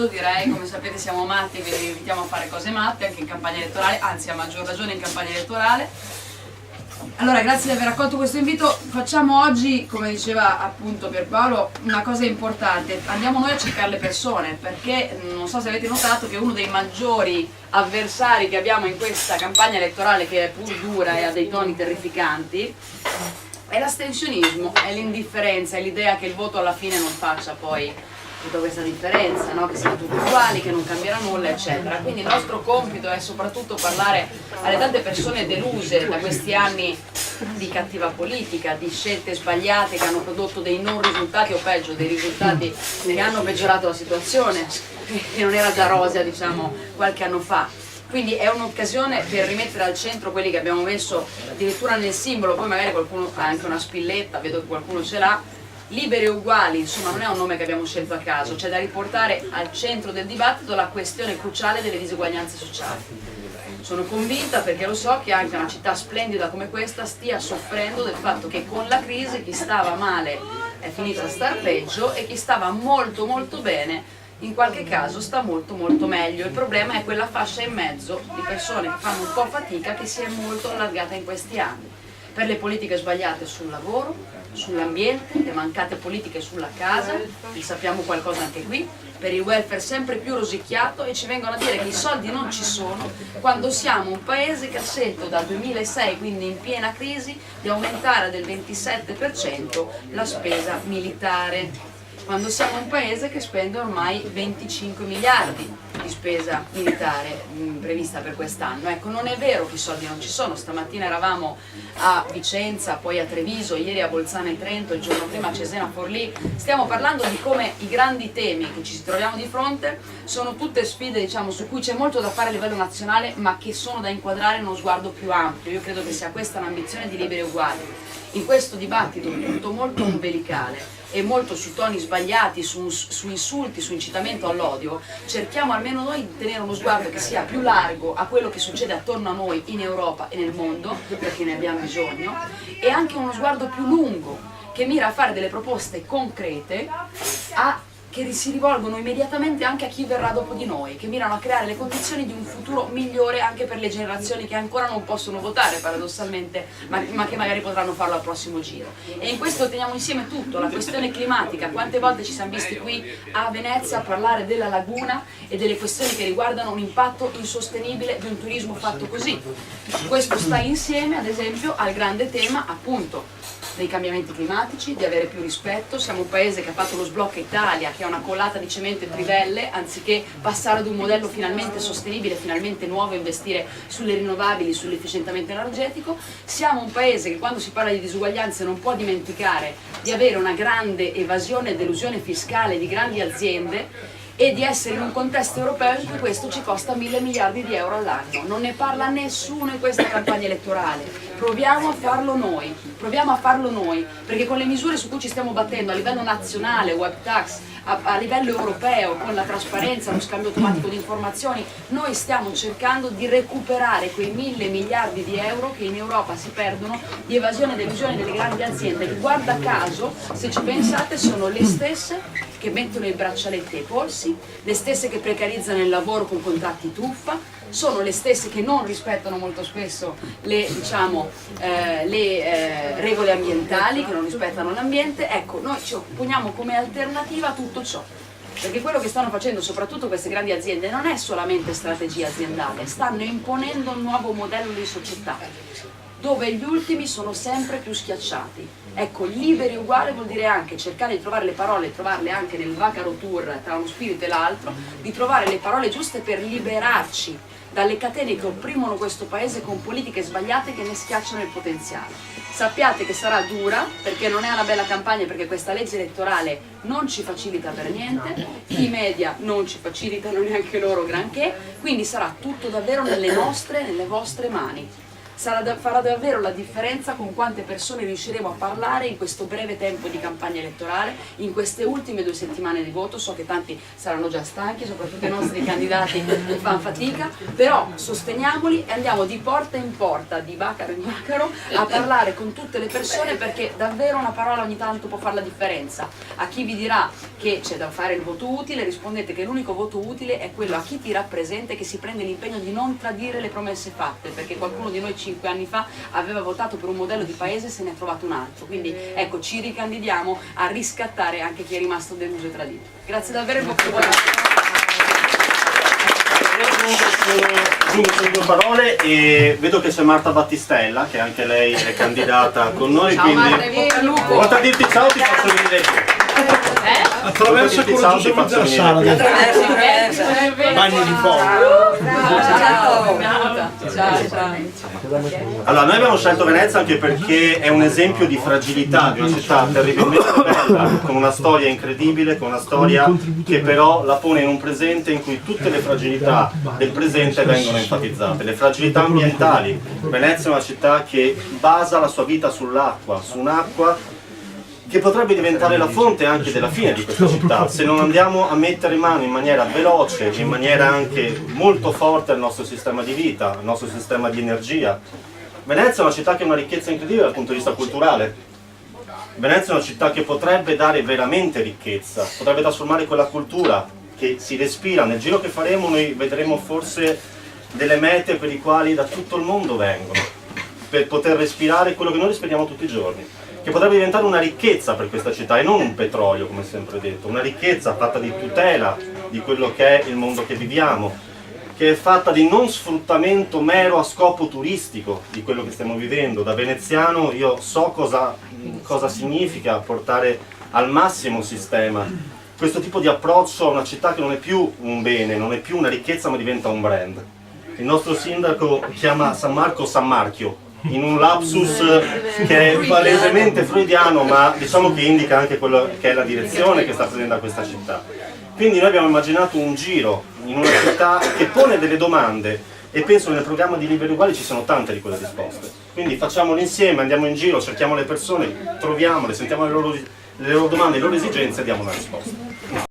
direi, come sapete siamo matti, quindi vi invitiamo a fare cose matte anche in campagna elettorale, anzi a maggior ragione in campagna elettorale. Allora, grazie di aver accolto questo invito. Facciamo oggi, come diceva appunto Pierpaolo, una cosa importante. Andiamo noi a cercare le persone, perché non so se avete notato che uno dei maggiori avversari che abbiamo in questa campagna elettorale, che è pur dura e ha dei toni terrificanti, è l'astensionismo, è l'indifferenza, è l'idea che il voto alla fine non faccia poi tutta questa differenza, no? Che siamo tutti uguali, che non cambierà nulla, eccetera. Quindi il nostro compito è soprattutto parlare alle tante persone deluse da questi anni di cattiva politica, di scelte sbagliate che hanno prodotto dei non risultati o peggio, dei risultati che hanno peggiorato la situazione, che non era già rosea, diciamo, qualche anno fa. Quindi è un'occasione per rimettere al centro quelli che abbiamo messo addirittura nel simbolo, poi magari qualcuno ha anche una spilletta, vedo che qualcuno ce l'ha. Liberi e uguali, insomma, non è un nome che abbiamo scelto a caso, c'è da riportare al centro del dibattito la questione cruciale delle diseguaglianze sociali. Sono convinta, perché lo so, che anche una città splendida come questa stia soffrendo del fatto che con la crisi chi stava male è finito a star peggio e chi stava molto molto bene in qualche caso sta molto molto meglio. Il problema è quella fascia in mezzo di persone che fanno un po' fatica, che si è molto allargata in questi anni, per le politiche sbagliate sul lavoro, sull'ambiente, le mancate politiche sulla casa, ne sappiamo qualcosa anche qui, per il welfare sempre più rosicchiato, e ci vengono a dire che i soldi non ci sono quando siamo un paese che ha scelto dal 2006, quindi in piena crisi, di aumentare del 27% la spesa militare, quando siamo un paese che spende ormai 25 miliardi di spesa militare prevista per quest'anno. Ecco, non è vero che i soldi non ci sono. Stamattina eravamo a Vicenza, poi a Treviso, ieri a Bolzano e Trento, il giorno prima a Cesena Forlì. Stiamo parlando di come i grandi temi che ci troviamo di fronte sono tutte sfide, diciamo, su cui c'è molto da fare a livello nazionale, ma che sono da inquadrare in uno sguardo più ampio. Io credo che sia questa l'ambizione di Liberi e Uguali. In questo dibattito tutto molto umbilicale e molto su toni sbagliati, su insulti, su incitamento all'odio, cerchiamo almeno noi di tenere uno sguardo che sia più largo a quello che succede attorno a noi in Europa e nel mondo, perché ne abbiamo bisogno, e anche uno sguardo più lungo che mira a fare delle proposte concrete che si rivolgono immediatamente anche a chi verrà dopo di noi, che mirano a creare le condizioni di un futuro migliore anche per le generazioni che ancora non possono votare paradossalmente, ma che magari potranno farlo al prossimo giro. E in questo teniamo insieme tutto, la questione climatica. Quante volte ci siamo visti qui a Venezia a parlare della laguna e delle questioni che riguardano un impatto insostenibile di un turismo fatto così. Questo sta insieme ad esempio al grande tema appunto dei cambiamenti climatici, di avere più rispetto. Siamo un paese che ha fatto lo sblocca Italia, che ha una collata di cemento e trivelle, anziché passare ad un modello finalmente sostenibile, finalmente nuovo, investire sulle rinnovabili, sull'efficientamento energetico. Siamo un paese che quando si parla di disuguaglianze non può dimenticare di avere una grande evasione ed elusione fiscale di grandi aziende e di essere in un contesto europeo in cui questo ci costa 1.000 miliardi di euro all'anno. Non ne parla nessuno in questa campagna elettorale. Proviamo a farlo noi, perché con le misure su cui ci stiamo battendo a livello nazionale, web tax, a livello europeo, con la trasparenza, lo scambio automatico di informazioni, noi stiamo cercando di recuperare quei 1.000 miliardi di euro che in Europa si perdono di evasione ed elusione delle grandi aziende, che guarda caso, se ci pensate, sono le stesse che mettono i braccialetti ai polsi, le stesse che precarizzano il lavoro con contratti truffa, sono le stesse che non rispettano molto spesso le regole ambientali, che non rispettano l'ambiente. Ecco, noi ci opponiamo come alternativa a tutto ciò, perché quello che stanno facendo soprattutto queste grandi aziende non è solamente strategia aziendale, stanno imponendo un nuovo modello di società, dove gli ultimi sono sempre più schiacciati. Ecco, liberi e uguali vuol dire anche cercare di trovare le parole, trovarle anche nel Vacaro Tour, tra uno spirito e l'altro, di trovare le parole giuste per liberarci dalle catene che opprimono questo paese con politiche sbagliate che ne schiacciano il potenziale. Sappiate che sarà dura, perché non è una bella campagna, perché questa legge elettorale non ci facilita per niente, i media non ci facilitano neanche loro granché, quindi sarà tutto davvero nelle vostre mani. Farà davvero la differenza con quante persone riusciremo a parlare in questo breve tempo di campagna elettorale, in queste ultime 2 settimane di voto. So che tanti saranno già stanchi, soprattutto i nostri candidati che fanno fatica, però sosteniamoli e andiamo di porta in porta, di bacaro in bacaro, a parlare con tutte le persone, perché davvero una parola ogni tanto può fare la differenza. A chi vi dirà che c'è da fare il voto utile, rispondete che l'unico voto utile è quello a chi ti rappresenta e che si prende l'impegno di non tradire le promesse fatte, perché qualcuno di noi 5 anni fa aveva votato per un modello di paese e se ne è trovato un altro. Quindi ecco, ci ricandidiamo a riscattare anche chi è rimasto deluso e tradito. Grazie davvero e bocca al lupo. Giungo sulle due parole e vedo che c'è Marta Battistella, che anche lei è candidata con noi, Ciao quindi Marta, bocca al lupo. oltre a dirti ciao ti faccio venire attraverso coraggiosamente la sala del bagno di fondo. Allora, noi abbiamo scelto Venezia anche perché è un esempio di fragilità di una città terribilmente bella, con una storia incredibile, con una storia che però la pone in un presente in cui tutte le fragilità del presente vengono enfatizzate. Le fragilità ambientali. Venezia è una città che basa la sua vita sull'acqua, su un'acqua che potrebbe diventare la fonte anche della fine di questa città, se non andiamo a mettere mano in maniera veloce, in maniera anche molto forte al nostro sistema di vita, al nostro sistema di energia. Venezia è una città che ha una ricchezza incredibile dal punto di vista culturale. Venezia è una città che potrebbe dare veramente ricchezza, potrebbe trasformare quella cultura che si respira. Nel giro che faremo noi vedremo forse delle mete per le quali da tutto il mondo vengono, per poter respirare quello che noi respiriamo tutti i giorni, che potrebbe diventare una ricchezza per questa città e non un petrolio, come sempre detto, una ricchezza fatta di tutela di quello che è il mondo che viviamo, che è fatta di non sfruttamento mero a scopo turistico di quello che stiamo vivendo. Da veneziano io so cosa significa portare al massimo sistema questo tipo di approccio a una città che non è più un bene, non è più una ricchezza, ma diventa un brand. Il nostro sindaco chiama San Marco San Marchio, in un lapsus che è palesemente freudiano, ma diciamo che indica anche quello che è la direzione che sta prendendo questa città. Quindi noi abbiamo immaginato un giro in una città che pone delle domande e penso che nel programma di Liberi Uguali ci sono tante di quelle risposte. Quindi facciamolo insieme, andiamo in giro, cerchiamo le persone, troviamole, sentiamo le loro domande, le loro esigenze e diamo una risposta.